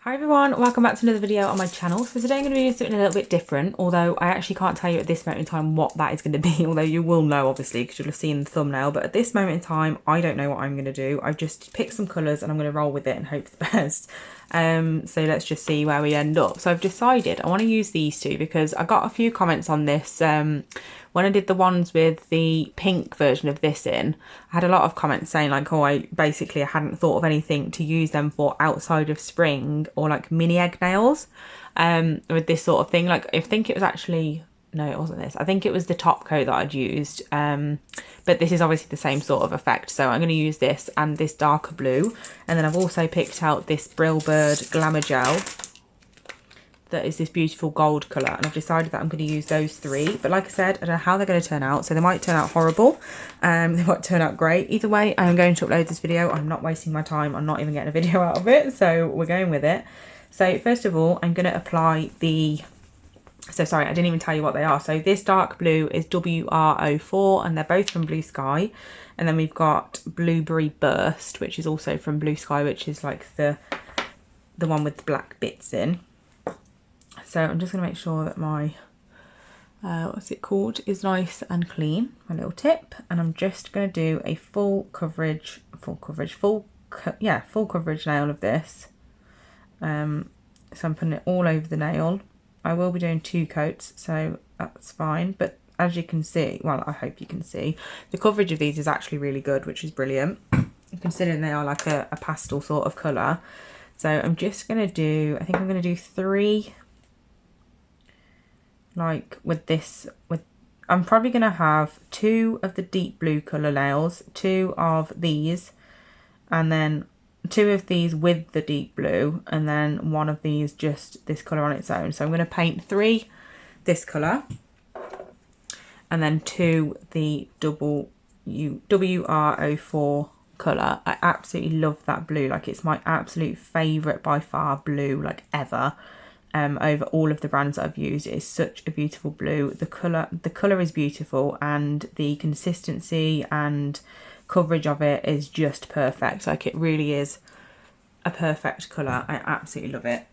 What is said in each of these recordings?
Hi everyone, welcome back to another video on my channel. So today I'm going to be doing something a little bit different, although I actually can't tell you at this moment in time what that is going to be, although you will know obviously because you'll have seen the thumbnail, but at this moment in time I don't know what I'm going to do. I've just picked some colours and I'm going to roll with it and hope for the best. So let's just see where we end up. So I've decided I want to use these two because I got a few comments on this when I did the ones with the pink version of this in. I had a lot of comments saying like, oh, I hadn't thought of anything to use them for outside of spring or like mini egg nails with this sort of thing. Like I think it was actually, no, it wasn't this. I think it was the top coat that I'd used. But this is obviously the same sort of effect. So I'm going to use this and this darker blue. And then I've also picked out this Bird Glamour Gel that is this beautiful gold colour, and I've decided that I'm going to use those three. But like I said, I don't know how they're going to turn out, so they might turn out horrible, they might turn out great. Either way, I'm going to upload this video. I'm not wasting my time, I'm not even getting a video out of it, so we're going with it. So first of all, I'm going to apply the, so sorry, I didn't even tell you what they are. So this dark blue is WR04 and they're both from Bluesky, and then we've got Blueberry Burst, which is also from Bluesky, which is like the one with the black bits in. So I'm just going to make sure that my, what's it called, is nice and clean, my little tip. And I'm just going to do a full coverage nail of this. So I'm putting it all over the nail. I will be doing 2 coats, so that's fine. But as you can see, well, I hope you can see, the coverage of these is actually really good, which is brilliant, considering they are like a pastel sort of colour. So I'm just going to do, I think I'm going to do 3, like with this, I'm probably going to have 2 of the deep blue colour nails, 2 of these, and then 2 of these with the deep blue, and then 1 of these just this colour on its own. So I'm going to paint 3 this colour, and then 2 the WR04 colour. I absolutely love that blue, like it's my absolute favourite by far blue, like ever. Over all of the brands that I've used. It is such a beautiful blue. The colour is beautiful, and the consistency and coverage of it is just perfect. Like it really is a perfect colour. I absolutely love it.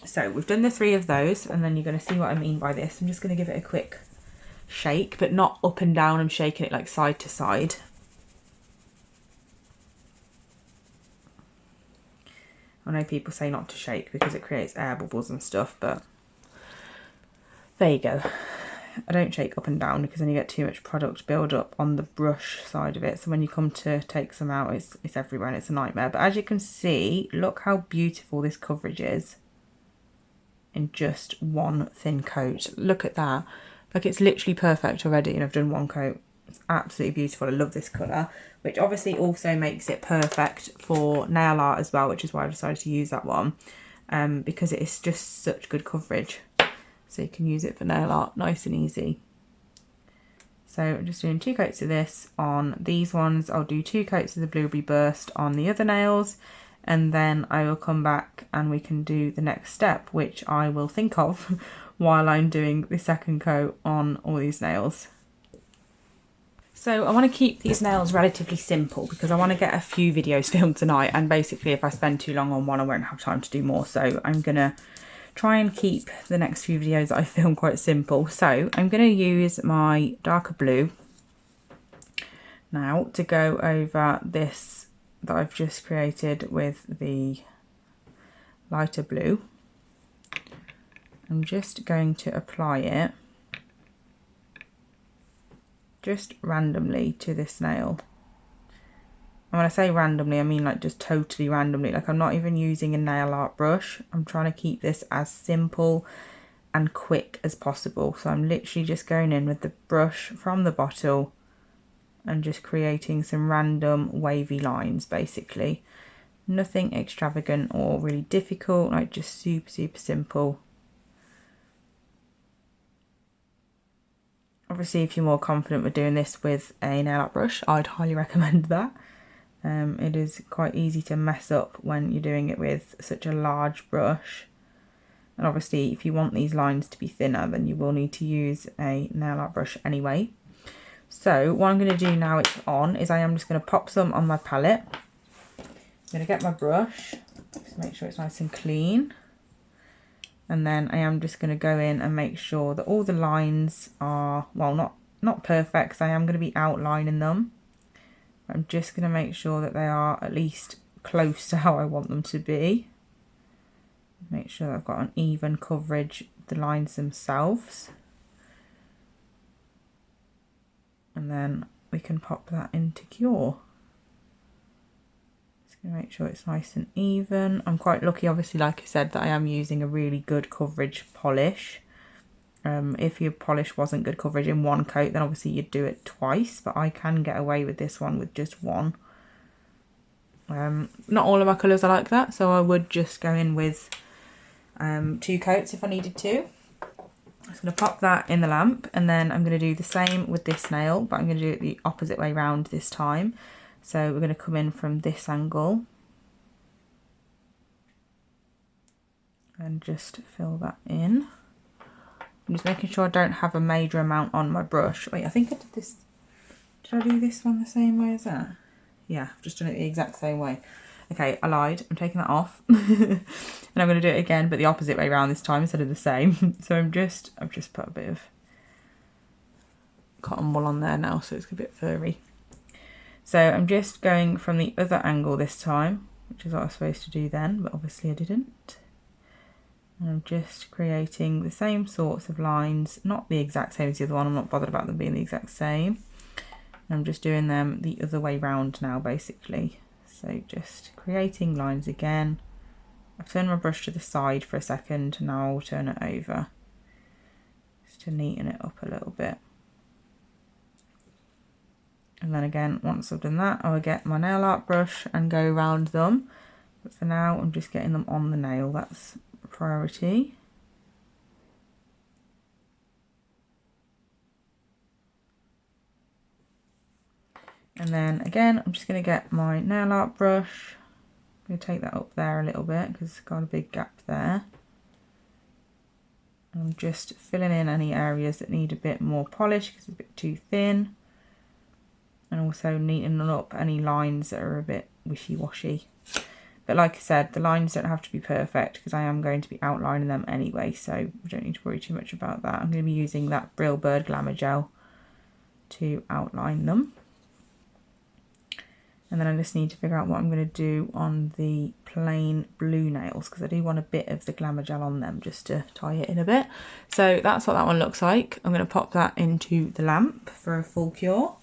So we've done the 3 of those, and then you're going to see what I mean by this. I'm just going to give it a quick shake, but not up and down. I'm shaking it like side to side. I know people say not to shake because it creates air bubbles and stuff, but there you go. I don't shake up and down because then you get too much product build up on the brush side of it. So when you come to take some out, it's everywhere and it's a nightmare. But as you can see, look how beautiful this coverage is in just 1 thin coat. Look at that. Like it's literally perfect already, and I've done 1 coat. It's absolutely beautiful. I love this colour, which obviously also makes it perfect for nail art as well, which is why I decided to use that one, because it is just such good coverage. So you can use it for nail art nice and easy. So I'm just doing 2 coats of this on these ones. I'll do 2 coats of the Blueberry Burst on the other nails, and then I will come back and we can do the next step, which I will think of while I'm doing the 2nd coat on all these nails. So I want to keep these nails relatively simple because I want to get a few videos filmed tonight, and basically if I spend too long on one I won't have time to do more. So I'm going to try and keep the next few videos that I film quite simple. So I'm going to use my darker blue now to go over this that I've just created with the lighter blue. I'm just going to apply it just randomly to this nail. And when I say randomly, I mean like just totally randomly. Like I'm not even using a nail art brush. I'm trying to keep this as simple and quick as possible. So I'm literally just going in with the brush from the bottle and just creating some random wavy lines basically. Nothing extravagant or really difficult, like just super simple. Obviously, if you're more confident with doing this with a nail art brush, I'd highly recommend that. It is quite easy to mess up when you're doing it with such a large brush. And obviously, if you want these lines to be thinner, then you will need to use a nail art brush anyway. So what I'm going to do now it's on is I am just going to pop some on my palette. I'm going to get my brush. Just to make sure it's nice and clean. And then I am just going to go in and make sure that all the lines are, well, not perfect, because I am going to be outlining them. I'm just going to make sure that they are at least close to how I want them to be. Make sure that I've got an even coverage of the lines themselves. And then we can pop that into cure. Just going to make sure it's nice and even. I'm quite lucky, obviously, like I said, that I am using a really good coverage polish. If your polish wasn't good coverage in one coat, then obviously you'd do it twice, but I can get away with this one with just one. Not all of my colours are like that, so I would just go in with 2 coats if I needed to. I'm just going to pop that in the lamp, and then I'm going to do the same with this nail, but I'm going to do it the opposite way round this time. So we're going to come in from this angle and just fill that in. I'm just making sure I don't have a major amount on my brush. Wait, I think I did this. Did I do this one the same way as that? Yeah, I've just done it the exact same way. Okay, I lied. I'm taking that off. And I'm going to do it again, but the opposite way around this time instead of the same. So I've just put a bit of cotton wool on there now, so it's a bit furry. So I'm just going from the other angle this time, which is what I was supposed to do then, but obviously I didn't. And I'm just creating the same sorts of lines, not the exact same as the other one. I'm not bothered about them being the exact same. I'm just doing them the other way round now, basically. So just creating lines again. I've turned my brush to the side for a second, now I'll turn it over just to neaten it up a little bit. And then again, once I've done that, I'll get my nail art brush and go around them. But for now, I'm just getting them on the nail, that's a priority. And then again, I'm just going to get my nail art brush. I'm going to take that up there a little bit because it's got a big gap there. And I'm just filling in any areas that need a bit more polish because it's a bit too thin. And also neatening up any lines that are a bit wishy-washy. But like I said, the lines don't have to be perfect because I am going to be outlining them anyway, so we don't need to worry too much about that. I'm going to be using that Brill Bird Glamour Gel to outline them. And then I just need to figure out what I'm going to do on the plain blue nails because I do want a bit of the Glamour Gel on them just to tie it in a bit. So that's what that one looks like. I'm going to pop that into the lamp for a full cure.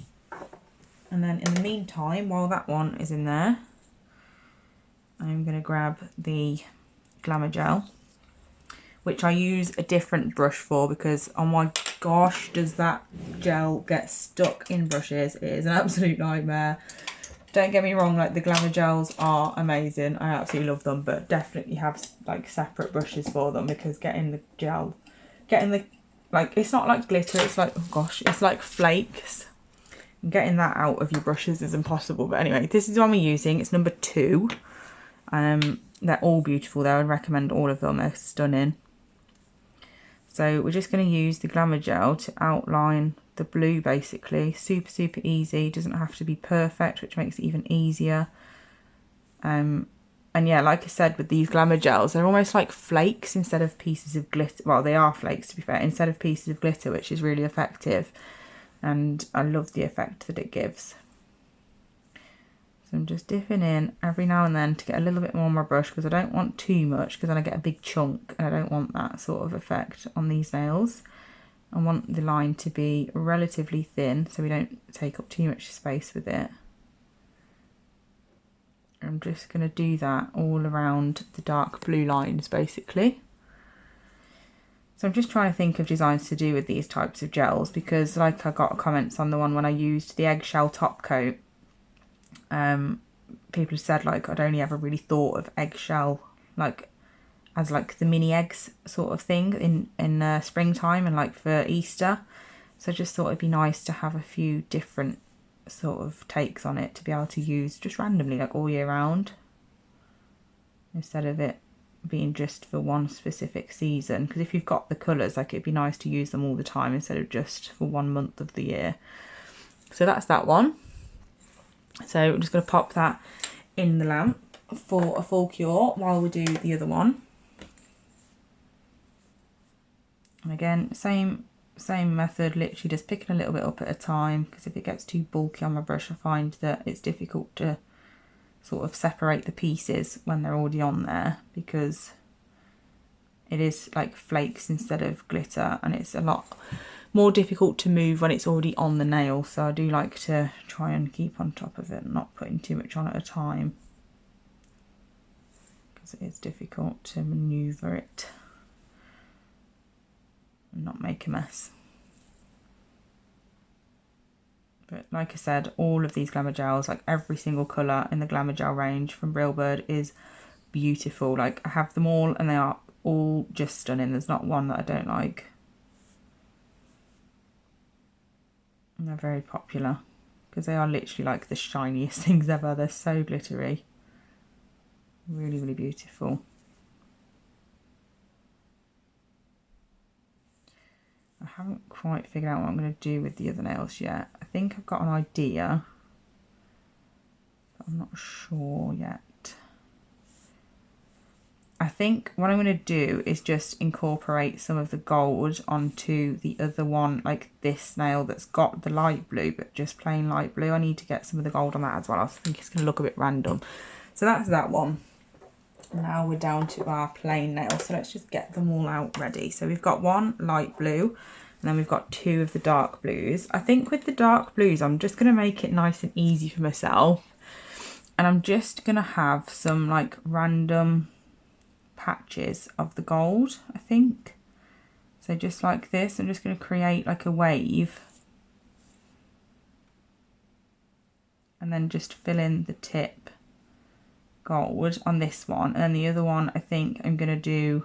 And then in the meantime, while that one is in there, I'm going to grab the Glamour Gel, which I use a different brush for because, oh my gosh, does that gel get stuck in brushes. It is an absolute nightmare. Don't get me wrong, like the Glamour Gels are amazing. I absolutely love them, but definitely have like separate brushes for them because getting the gel, like, it's not like glitter, it's like, oh gosh, it's like flakes. Getting that out of your brushes is impossible. But anyway, this is the one we're using. It's number 2. They're all beautiful though. I'd recommend all of them. They're stunning. So we're just going to use the Glamour Gel to outline the blue basically. Super, super easy. Doesn't have to be perfect, which makes it even easier. And yeah, like I said, with these Glamour Gels, they're almost like flakes instead of pieces of glitter. Well, they are flakes to be fair, instead of pieces of glitter, which is really effective. And I love the effect that it gives. So I'm just dipping in every now and then to get a little bit more on my brush because I don't want too much because then I get a big chunk and I don't want that sort of effect on these nails. I want the line to be relatively thin so we don't take up too much space with it. I'm just going to do that all around the dark blue lines basically. So I'm just trying to think of designs to do with these types of gels because like I got comments on the one when I used the eggshell top coat. People said like I'd only ever really thought of eggshell like as like the mini eggs sort of thing in springtime and like for Easter. So I just thought it'd be nice to have a few different sort of takes on it to be able to use just randomly like all year round instead of it being just for one specific season, because if you've got the colours, like it'd be nice to use them all the time instead of just for 1 month of the year. So that's that one. So I'm just going to pop that in the lamp for a full cure while we do the other one. And again, same method, literally just picking a little bit up at a time, because if it gets too bulky on my brush, I find that it's difficult to sort of separate the pieces when they're already on there, because it is like flakes instead of glitter, and it's a lot more difficult to move when it's already on the nail. So I do like to try and keep on top of it and not putting too much on at a time, because it is difficult to maneuver it and not make a mess. But like I said, all of these glamour gels, like every single colour in the glamour gel range from Real Bird, is beautiful. Like I have them all and they are all just stunning. There's not one that I don't like. And they're very popular because they are literally like the shiniest things ever. They're so glittery. Really, really beautiful. I haven't quite figured out what I'm going to do with the other nails yet. I think I've got an idea, but I'm not sure yet. I think what I'm going to do is just incorporate some of the gold onto the other one, like this nail that's got the light blue, but just plain light blue. I need to get some of the gold on that as well. I think it's going to look a bit random. So that's that one. Now we're down to our plain nails, so let's just get them all out ready. So we've got one light blue, and then we've got two of the dark blues. I think with the dark blues, I'm just going to make it nice and easy for myself, and I'm just going to have some like random patches of the gold, I think. So just like this, I'm just going to create like a wave, and then just fill in the tip gold on this one, and then the other one I think I'm going to do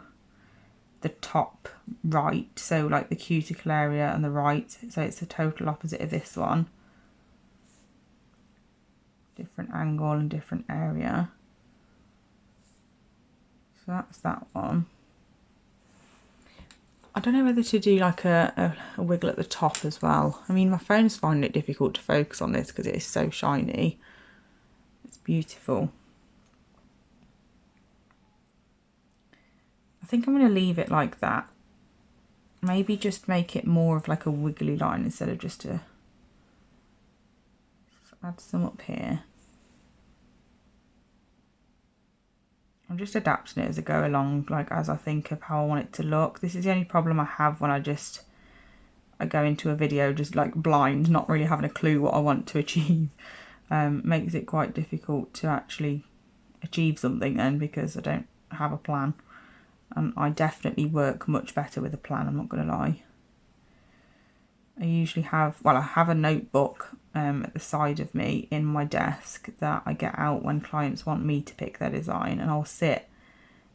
the top right, so like the cuticle area and the right, so it's the total opposite of this one, different angle and different area. So that's that one. I don't know whether to do like a wiggle at the top as well. I mean, my phone's finding it difficult to focus on this because it is so shiny. It's beautiful. I think I'm going to leave it like that. Maybe just make it more of like a wiggly line instead of just a... add some up here. I'm just adapting it as I go along, like as I think of how I want it to look. This is the only problem I have when I go into a video just like blind, not really having a clue what I want to achieve. Makes it quite difficult to actually achieve something then, because I don't have a plan. And I definitely work much better with a plan, I'm not going to lie. I usually have, well, I have a notebook at the side of me in my desk that I get out when clients want me to pick their design, and I'll sit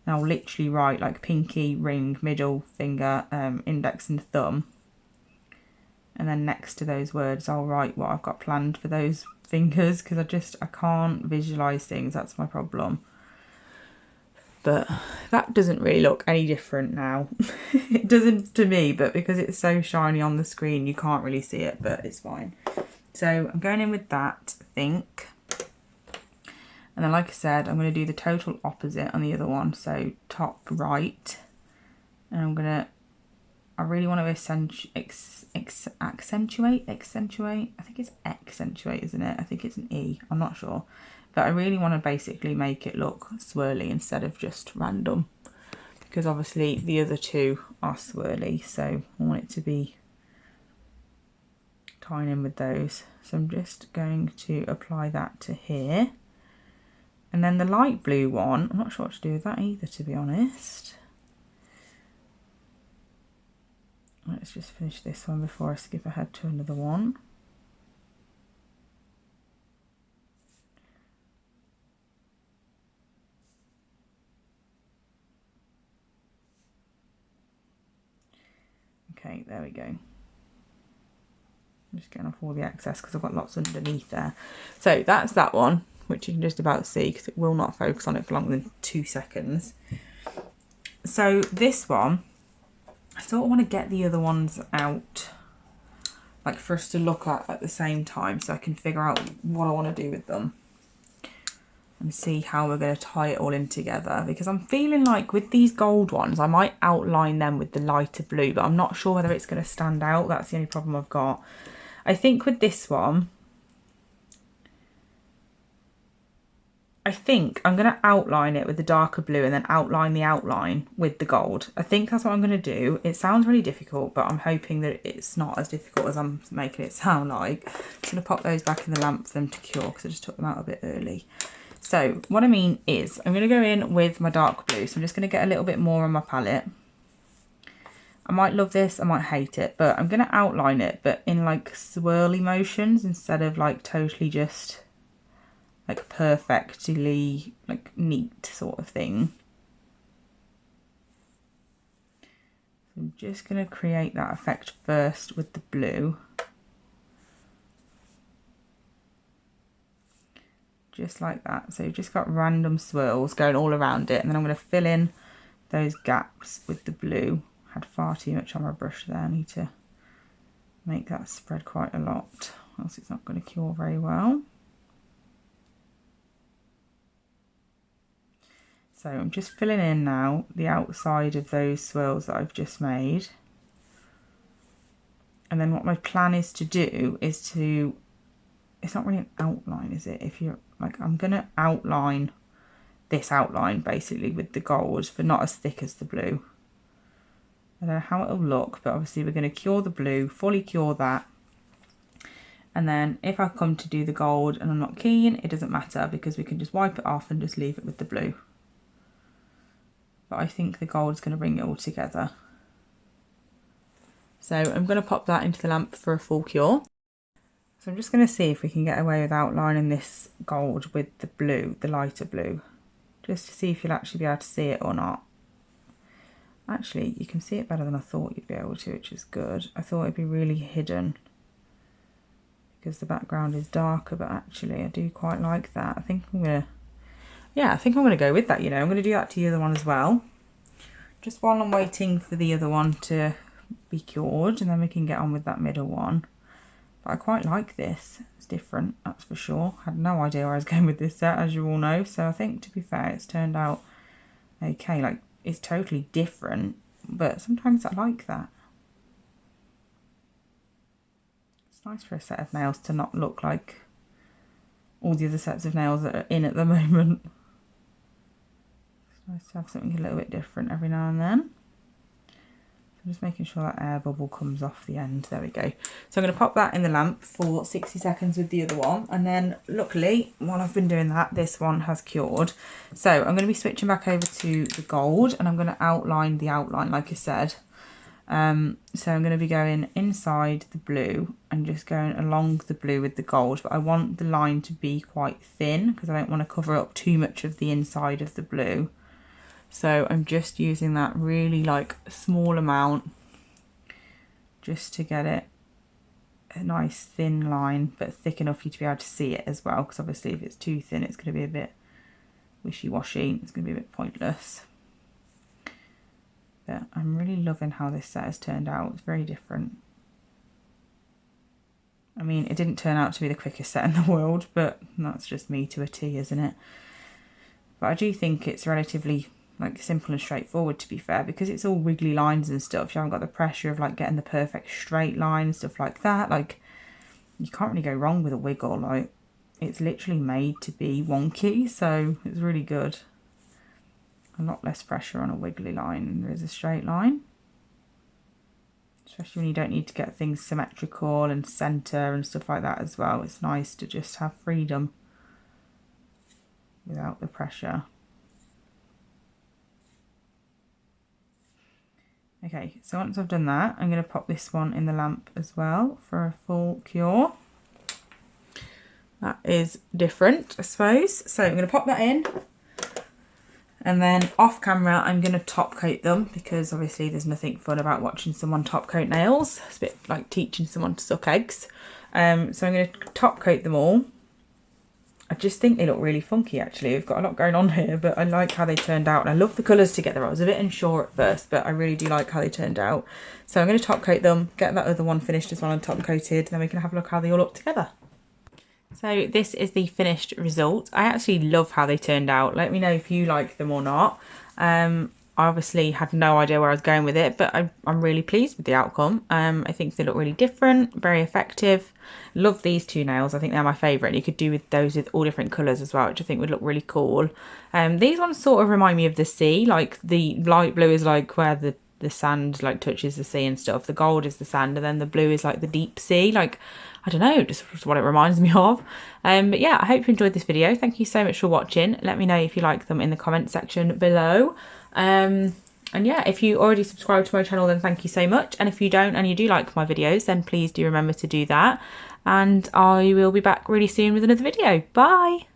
and I'll literally write like pinky, ring, middle finger, index and thumb, and then next to those words I'll write what I've got planned for those fingers, because I can't visualise things, that's my problem. But that doesn't really look any different now. It doesn't to me, but because it's so shiny on the screen, you can't really see it, but it's fine. So I'm going in with that, I think. And then, like I said, I'm going to do the total opposite on the other one. So top right. And I really want to accentuate. I think it's accentuate, isn't it? I think it's an E, I'm not sure. But I really want to basically make it look swirly instead of just random, because obviously the other two are swirly, so I want it to be tying in with those. So I'm just going to apply that to here. And then the light blue one, I'm not sure what to do with that either, to be honest. Let's just finish this one before I skip ahead to another one. Okay, there we go. I'm just getting off all the excess because I've got lots underneath there. So that's that one, which you can just about see because it will not focus on it for longer than 2 seconds. So this one, I sort of want to get the other ones out, like for us to look at the same time, so I can figure out what I want to do with them. and see how we're going to tie it all in together, because I'm feeling like with these gold ones I might outline them with the lighter blue, but I'm not sure whether it's going to stand out. That's the only problem I've got. I think with this one, I think I'm going to outline it with the darker blue and then outline the outline with the gold. I think that's what I'm going to do. It sounds really difficult, but I'm hoping that it's not as difficult as I'm making it sound like. I'm going to pop those back in the lamp for them to cure because I just took them out a bit early. So what I mean is I'm going to go in with my dark blue. So I'm just going to get a little bit more on my palette. I might love this, I might hate it, but I'm going to outline it, but in like swirly motions instead of like totally just like perfectly like neat sort of thing. So I'm just going to create that effect first with the blue. Just like that. So you've just got random swirls going all around it, and then I'm going to fill in those gaps with the blue. I had far too much on my brush there. I need to make that spread quite a lot, else it's not going to cure very well. So I'm just filling in now the outside of those swirls that I've just made. And then what my plan is to do is to, it's not really an outline, is it? If you're like, I'm going to outline this outline basically with the gold, but not as thick as the blue. I don't know how it'll look, but obviously we're going to cure the blue, fully cure that. And then if I come to do the gold and I'm not keen, it doesn't matter because we can just wipe it off and just leave it with the blue. But I think the gold is going to bring it all together. So I'm going to pop that into the lamp for a full cure. So I'm just going to see if we can get away with outlining this gold with the blue, the lighter blue, just to see if you'll actually be able to see it or not. Actually, you can see it better than I thought you'd be able to, which is good. I thought it'd be really hidden because the background is darker, but actually I do quite like that. I think I'm going to, yeah, I think I'm going to go with that, you know. I'm going to do that to the other one as well. Just while I'm waiting for the other one to be cured, and then we can get on with that middle one. But I quite like this. It's different, that's for sure. I had no idea where I was going with this set, as you all know. So I think, to be fair, it's turned out okay. Like, it's totally different, but sometimes I like that. It's nice for a set of nails to not look like all the other sets of nails that are in at the moment. It's nice to have something a little bit different every now and then. I'm just making sure that air bubble comes off the end. There we go. So I'm going to pop that in the lamp for 60 seconds with the other one. And then luckily, while I've been doing that, this one has cured. So I'm going to be switching back over to the gold, and I'm going to outline the outline, like I said. So I'm going to be going inside the blue and just going along the blue with the gold. But I want the line to be quite thin because I don't want to cover up too much of the inside of the blue. So I'm just using that really like small amount just to get it a nice thin line, but thick enough for you to be able to see it as well, because obviously if it's too thin it's going to be a bit wishy-washy, it's going to be a bit pointless. But I'm really loving how this set has turned out. It's very different. I mean, it didn't turn out to be the quickest set in the world, but that's just me to a T, isn't it? But I do think it's relatively like simple and straightforward, to be fair, because it's all wiggly lines and stuff. You haven't got the pressure of like getting the perfect straight line and stuff like that. Like, you can't really go wrong with a wiggle. Like, it's literally made to be wonky, so it's really good. A lot less pressure on a wiggly line than there is a straight line, especially when you don't need to get things symmetrical and centre and stuff like that as well. It's nice to just have freedom without the pressure. Okay, so once I've done that, I'm going to pop this one in the lamp as well for a full cure. That is different, I suppose. So I'm going to pop that in, and then off camera I'm going to top coat them, because obviously there's nothing fun about watching someone top coat nails. It's a bit like teaching someone to suck eggs. So I'm going to top coat them all. I just think they look really funky, actually. We've got a lot going on here, but I like how they turned out. And I love the colours together. I was a bit unsure at first, but I really do like how they turned out. So I'm going to top coat them, get that other one finished as well and top coated, then we can have a look how they all look together. So this is the finished result. I actually love how they turned out. Let me know if you like them or not. I obviously had no idea where I was going with it, but I'm really pleased with the outcome. I think they look really different, very effective. Love these two nails. I think they're my favourite. You could do with those with all different colours as well, which I think would look really cool. These ones sort of remind me of the sea. Like the light blue is like where the sand like touches the sea and stuff. The gold is the sand, and then the blue is like the deep sea. Like, I don't know, just what it reminds me of. But yeah, I hope you enjoyed this video. Thank you so much for watching. Let me know if you like them in the comment section below. And yeah, if you already subscribed to my channel, then thank you so much. And if you don't and you do like my videos, then please do remember to do that. And I will be back really soon with another video. Bye!